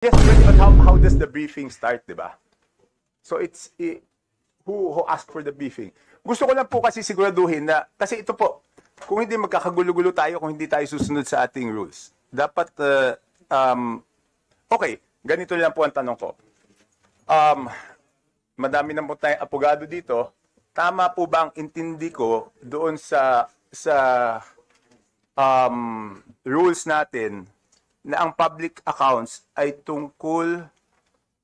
Yes, but how does the briefing start, di ba? So who asked for the briefing? Gusto ko lang po kasi siguraduhin na, kasi ito po, kung hindi magkakagulo-gulo tayo, kung hindi tayo susunod sa ating rules, dapat, okay, ganito lang po ang tanong ko. Madami na po tayong apogado dito. Tama po ba ang intindi ko doon sa rules natin na ang public accounts ay tungkol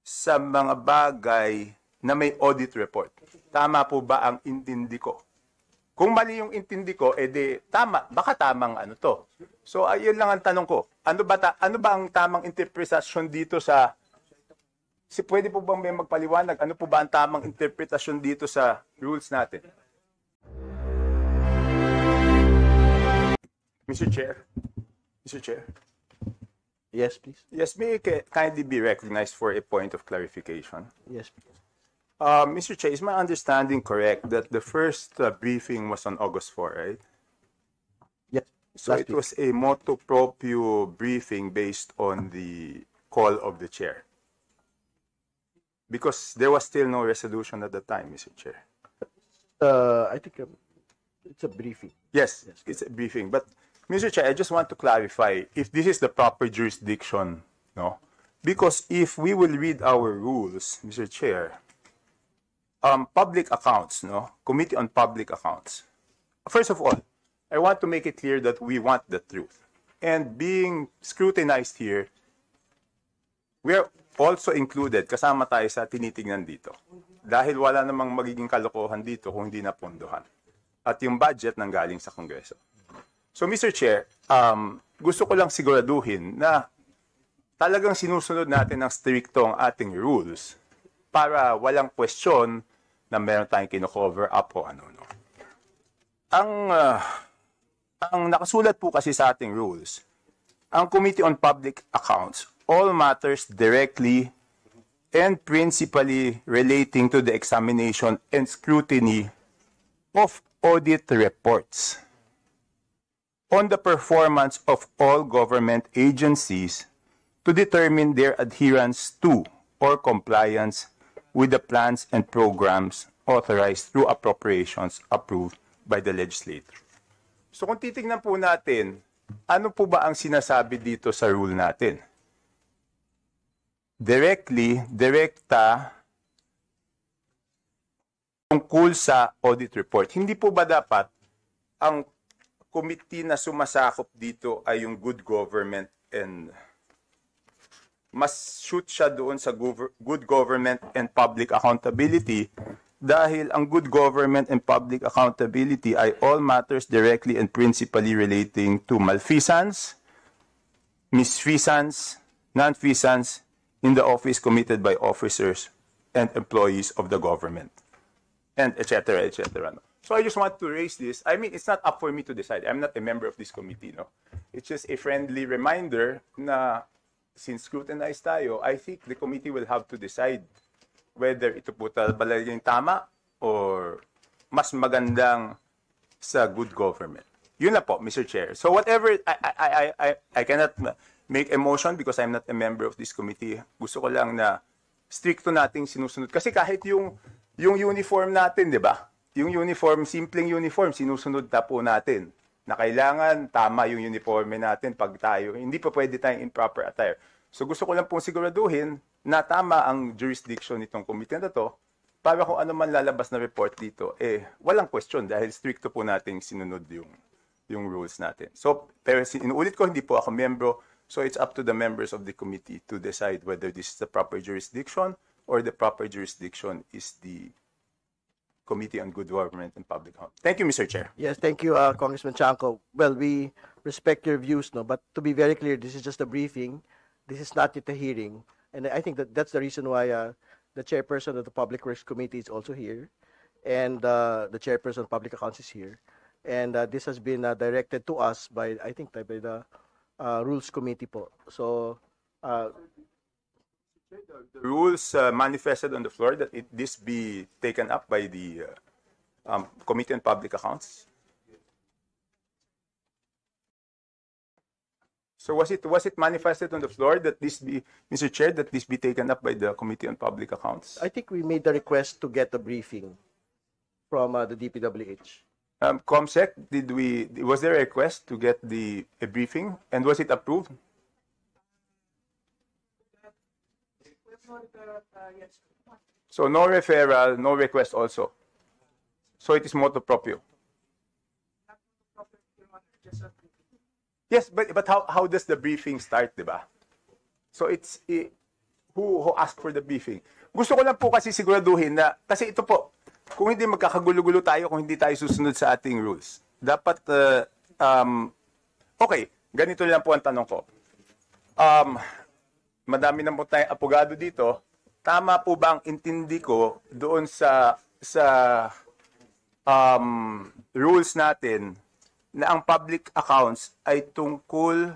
sa mga bagay na may audit report? Tama po ba ang intindi ko? Kung mali yung intindi ko, edi tama, baka tamang ano to. So ayun lang ang tanong ko. Ano ba ang tamang interpretasyon dito sa pwede po bang may magpaliwanag? Ano po ba ang tamang interpretasyon dito sa rules natin? Mr. Chair. Mr. Chair. Yes, please. Yes, may kindly be recognized for a point of clarification. Yes, please. Mr. Chair, is my understanding correct that the first briefing was on August 4, right? Yes. So it was a motu proprio briefing based on the call of the chair. Because there was still no resolution at the time, Mr. Chair. I think it's a briefing. Yes, it's a briefing. But, Mr. Chair, I just want to clarify if this is the proper jurisdiction, no? Because if we will read our rules, Mr. Chair, public accounts, no? Committee on Public Accounts. First of all, I want to make it clear that we want the truth. And being scrutinized here, we are also included, kasama tayo sa tinitingnan dito. Dahil wala namang magiging kalokohan dito kung hindi napondohan. At yung budget nanggaling sa Kongreso. So, Mr. Chair, gusto ko lang siguraduhin na talagang sinusunod natin ng stricto ang ating rules para walang question na meron tayong kino-cover up o ano-no. Ang nakasulat po kasi sa ating rules, ang Committee on Public Accounts, all matters directly and principally relating to the examination and scrutiny of audit reports on the performance of all government agencies to determine their adherence to or compliance with the plans and programs authorized through appropriations approved by the legislature. So kung titingnan po natin, ano po ba ang sinasabi dito sa rule natin? Direkta, tungkol sa audit report. Hindi po ba dapat ang committee na sumasakop dito ay yung good government and mas shoot siya doon sa good government and public accountability dahil ang good government and public accountability ay all matters directly and principally relating to malfeasance, misfeasance, non-feasance in the office committed by officers and employees of the government, and etc., etc. So I just want to raise this. I mean, it's not up for me to decide. I'm not a member of this committee, no? It's just a friendly reminder na since scrutinized tayo, I think the committee will have to decide whether ito po talaga yung tama or mas magandang sa good government. Yun na po, Mr. Chair. So whatever, I cannot make a motion because I'm not a member of this committee. Gusto ko lang na stricto nating sinusunod. Kasi kahit yung uniform natin, di ba? Yung uniform, simpleng uniform, sinusunod na po natin. Na kailangan tama yung uniforme natin pag tayo. Hindi pa pwede tayong improper attire. So gusto ko lang pong siguraduhin na tama ang jurisdiction nitong committee na to para kung ano man lalabas na report dito, walang question dahil stricto po nating sinunod yung rules natin. So, pero inuulit ko, hindi po ako membro. So it's up to the members of the committee to decide whether this is the proper jurisdiction or the proper jurisdiction is the Committee on Good Government and Public Health. Thank you, Mr. Chair. Yes, thank you, Congressman Chanco. Well, we respect your views, no, but to be very clear, this is just a briefing. This is not yet a hearing. And I think that's the reason why the chairperson of the Public Works Committee is also here, and the chairperson of Public Accounts is here. And this has been directed to us by, I think, by the Rules Committee po. So, the rules manifested on the floor that this be taken up by the Committee on Public Accounts. So was it manifested on the floor that this be, Mr. Chair, that this be taken up by the Committee on Public Accounts? I think we made the request to get a briefing from the DPWH. ComSec, was there a request to get a briefing, and was it approved? So no referral, no request also. So it is motu proprio. Yes, but how does the briefing start, di ba? So it's who asked for the briefing. Gusto ko lang po kasi siguraduhin na, kasi ito po, kung hindi magkakagulo-gulo tayo, kung hindi tayo susunod sa ating rules, dapat, okay, ganito lang po ang tanong ko. Madami na po tayong apogado dito. Tama po ba ang intindi ko doon sa rules natin na ang public accounts ay tungkol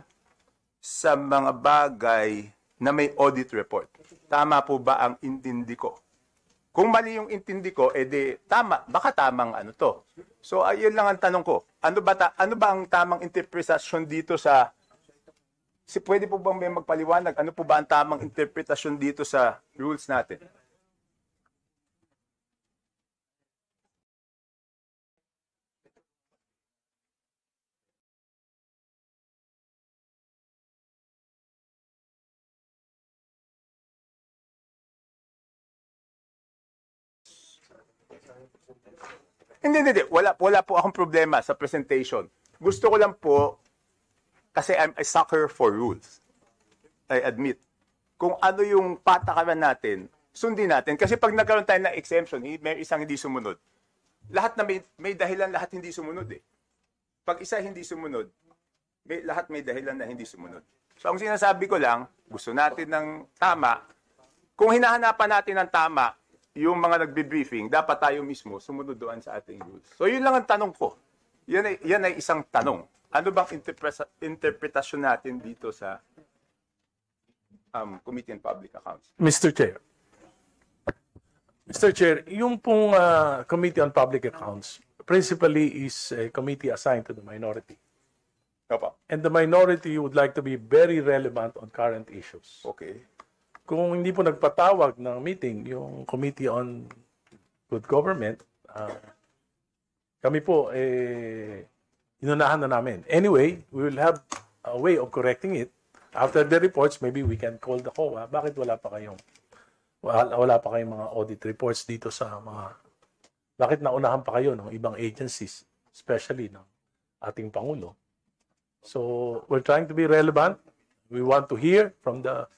sa mga bagay na may audit report? Tama po ba ang intindi ko? Kung mali yung intindi ko, edi tama, baka tamang ano to. So ayun lang ang tanong ko. Ano ba ang tamang interpretasyon dito pwede po bang may magpaliwanag? Ano po ba ang tamang interpretasyon dito sa rules natin? Hindi. Wala po akong problema sa presentation. Gusto ko lang po, kasi I'm a sucker for rules. I admit. Kung ano yung patakaran natin, sundin natin. Kasi pag nagkaroon tayo ng exemption, may isang hindi sumunod. Lahat na may dahilan, lahat hindi sumunod eh. Pag isa hindi sumunod, lahat may dahilan na hindi sumunod. So ang sinasabi ko lang, gusto natin ng tama. Kung hinahanapan natin ng tama, yung mga nagbe-briefing, dapat tayo mismo sumunod doon sa ating rules. So yun lang ang tanong ko. Yan ay isang tanong. Ano bang interpretasyon natin dito sa Committee on Public Accounts? Mr. Chair, yung pong Committee on Public Accounts principally is a committee assigned to the minority. Opo. And the minority would like to be very relevant on current issues. Okay. Kung hindi po nagpatawag ng meeting yung Committee on Good Government, kami po, inunahan na namin. Anyway, we will have a way of correcting it. After the reports, maybe we can call the COA. Bakit wala pa kayong mga audit reports dito sa bakit naunahan pa kayo ng ibang agencies, especially ng ating Pangulo? So, we're trying to be relevant. We want to hear from the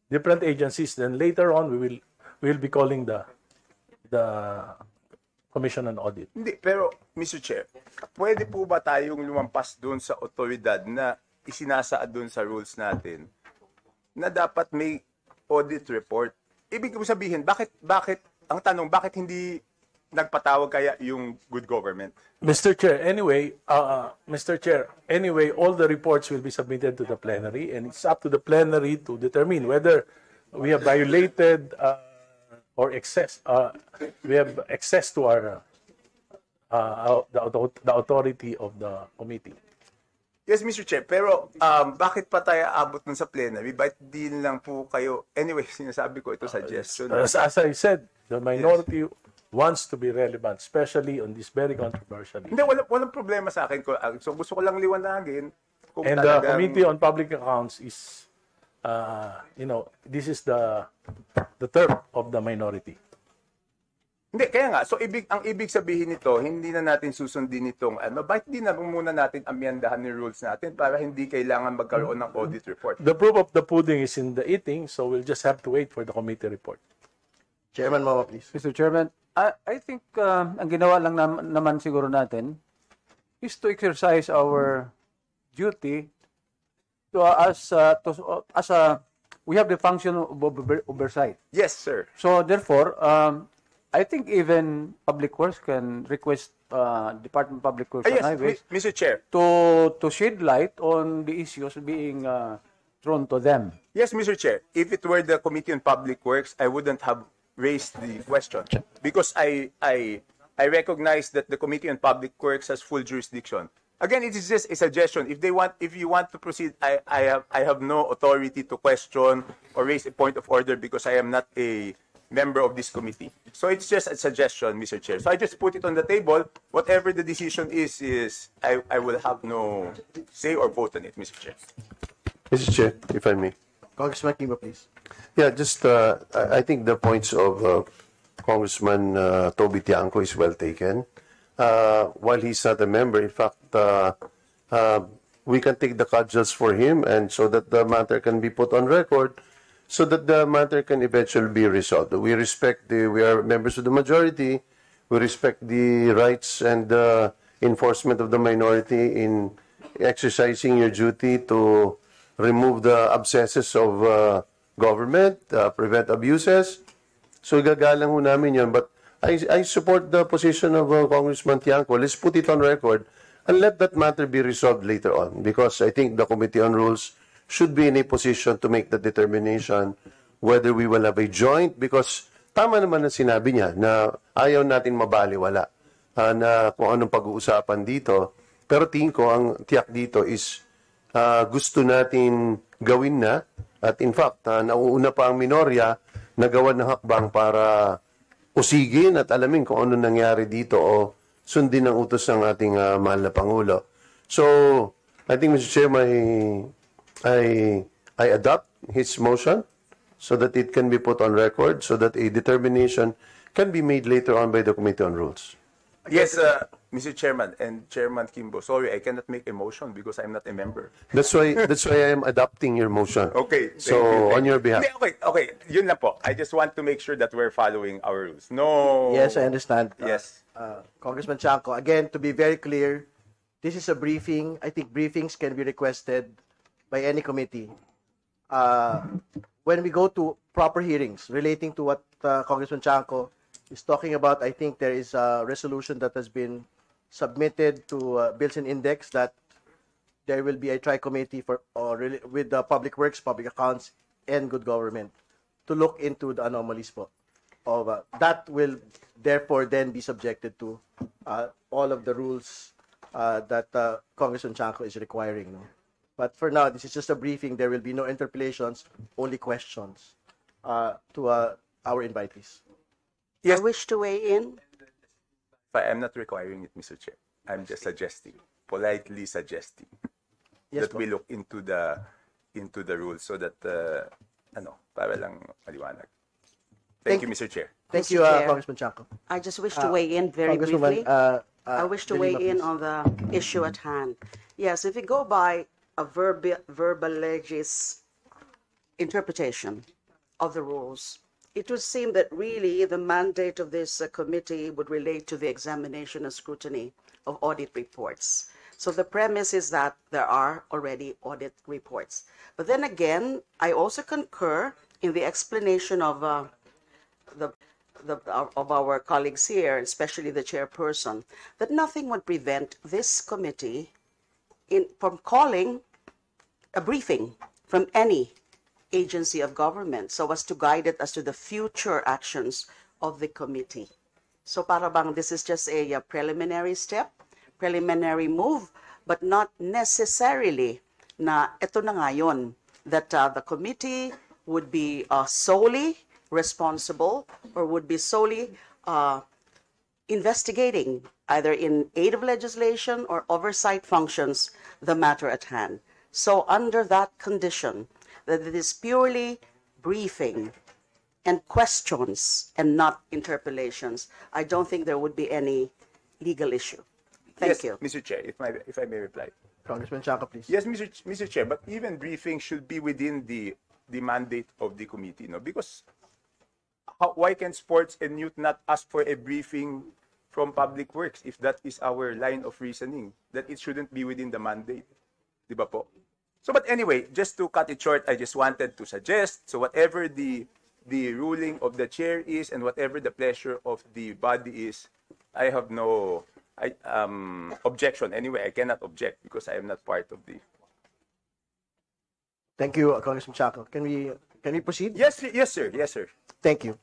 different agencies. Then later on, we will be calling the Commission on Audit. Hindi, pero Mr. Chair, pwede po ba tayong lumampas doon sa otoridad na isinasaad doon sa rules natin na dapat may audit report? Ibig ko sabihin, bakit ang tanong, bakit hindi nagpatawag kaya yung good government? Mr. Chair, anyway, all the reports will be submitted to the plenary, and it's up to the plenary to determine whether we have violated or we have access to the authority of the committee. Yes, Mr. Chair, pero bakit pa tayo abot nun sa plenary? Bakit di lang po kayo, anyway, sinasabi ko ito suggestion. As I said, the minority wants to be relevant, especially on this very controversial issue. Hindi, walang problema sa akin. So gusto ko lang liwanagin. Kung And the Committee on Public Accounts is, this is the term of the minority. Hindi, kaya nga. So ang ibig sabihin nito, hindi na natin susundin itong bakit di na muna natin amyandahan ni rules natin para hindi kailangan magkaroon ng audit report? The proof of the pudding is in the eating, so we'll just have to wait for the committee report. Chairman Mama, please. Mr. Chairman, I think ang ginawa lang naman siguro natin is to exercise our duty to we have the function of oversight. Yes, sir. So therefore, I think even Public Works can request Department of Public Works and Yes, Highways Mr. Chair. to shed light on the issues being thrown to them. Yes, Mr. Chair. If it were the Committee on Public Works, I wouldn't have raised the question because I recognize that the Committee on Public Works has full jurisdiction. Again, it is just a suggestion. If you want to proceed, I have no authority to question or raise a point of order because I am not a member of this committee. So it's just a suggestion, Mr. Chair. So I just put it on the table. Whatever the decision is I will have no say or vote on it, Mr. Chair. Mr. Chair, if I may. Congressman Kimbo, please. Yeah, just I think the points of Congressman Toby Tiangco is well taken. While he's not a member, in fact, we can take the cudgels for him, and so that the matter can be put on record, so that the matter can eventually be resolved. We are members of the majority. We respect the rights and enforcement of the minority in exercising your duty to remove the abscesses of government, prevent abuses. So igagalang ho namin yun. But I support the position of Congressman Tiangco. Let's put it on record and let that matter be resolved later on, because I think the Committee on Rules should be in a position to make the determination whether we will have a joint, because tama naman ang sinabi niya na ayaw natin mabaliwala na kung anong pag-uusapan dito. Pero tingin ko ang tiyak dito is gusto natin gawin na, at in fact, nauuna pa ang minorya na gawan ng hakbang para usigin at alamin kung ano nangyari dito o sundin ang utos ng ating mahal na Pangulo. So, I think, Mr. Chair, I adopt his motion so that it can be put on record, so that a determination can be made later on by the Committee on Rules. Yes, Mr. Chairman and Chairman Kimbo. Sorry, I cannot make a motion because I'm not a member. That's why I am adopting your motion. Okay. So, on your behalf. Okay. Yun lang po. I just want to make sure that we're following our rules. No. Yes, I understand. Yes. Congressman Chanco, again, to be very clear, this is a briefing. I think briefings can be requested by any committee. When we go to proper hearings relating to what Congressman Chanco is talking about, I think there is a resolution that has been submitted to Bills and Index that there will be a tri-committee with the Public Works, Public Accounts, and Good Government to look into the anomalies po. That will therefore then be subjected to all of the rules that Congressman Chanco is requiring. No? But for now, this is just a briefing. There will be no interpellations, only questions to our invitees. Yes. I wish to weigh in. But I'm not requiring it, Mr. Chair. I'm just suggesting, politely suggesting, Yes, that po. we look into the rules so that para lang maliwanag. Thank you, Mr. Chair. Thank Mr. you, Chair. Congressman Chanco. I just wish to weigh in very Congresswoman, briefly. I wish to De weigh Lima, in please. on the issue at hand. Yes, if we go by a verbal legis interpretation of the rules, it would seem that really the mandate of this committee would relate to the examination and scrutiny of audit reports. So the premise is that there are already audit reports. But then again, I also concur in the explanation of of our colleagues here, especially the chairperson, that nothing would prevent this committee from calling a briefing from any agency of government so as to guide it as to the future actions of the committee. So para bang this is just a preliminary step, preliminary move, but not necessarily na ito na nga yun, that the committee would be solely responsible or would be solely investigating either in aid of legislation or oversight functions the matter at hand. So under that condition, that it is purely briefing and questions and not interpellations, I don't think there would be any legal issue. Thank Yes, you. Mr. Chair, if I may reply. Congressman Chanco, please. Yes, Mr. Chair, but even briefing should be within the mandate of the committee, no? Because why can sports and youth not ask for a briefing from Public Works if that is our line of reasoning, that it shouldn't be within the mandate? Di ba po? So, but anyway, just to cut it short, I just wanted to suggest, so whatever the ruling of the chair is and whatever the pleasure of the body is, I have no objection. Anyway, I cannot object because I am not part of the... Thank you, Congressman Chanco. Can we proceed? Yes, sir. Yes, sir. Thank you.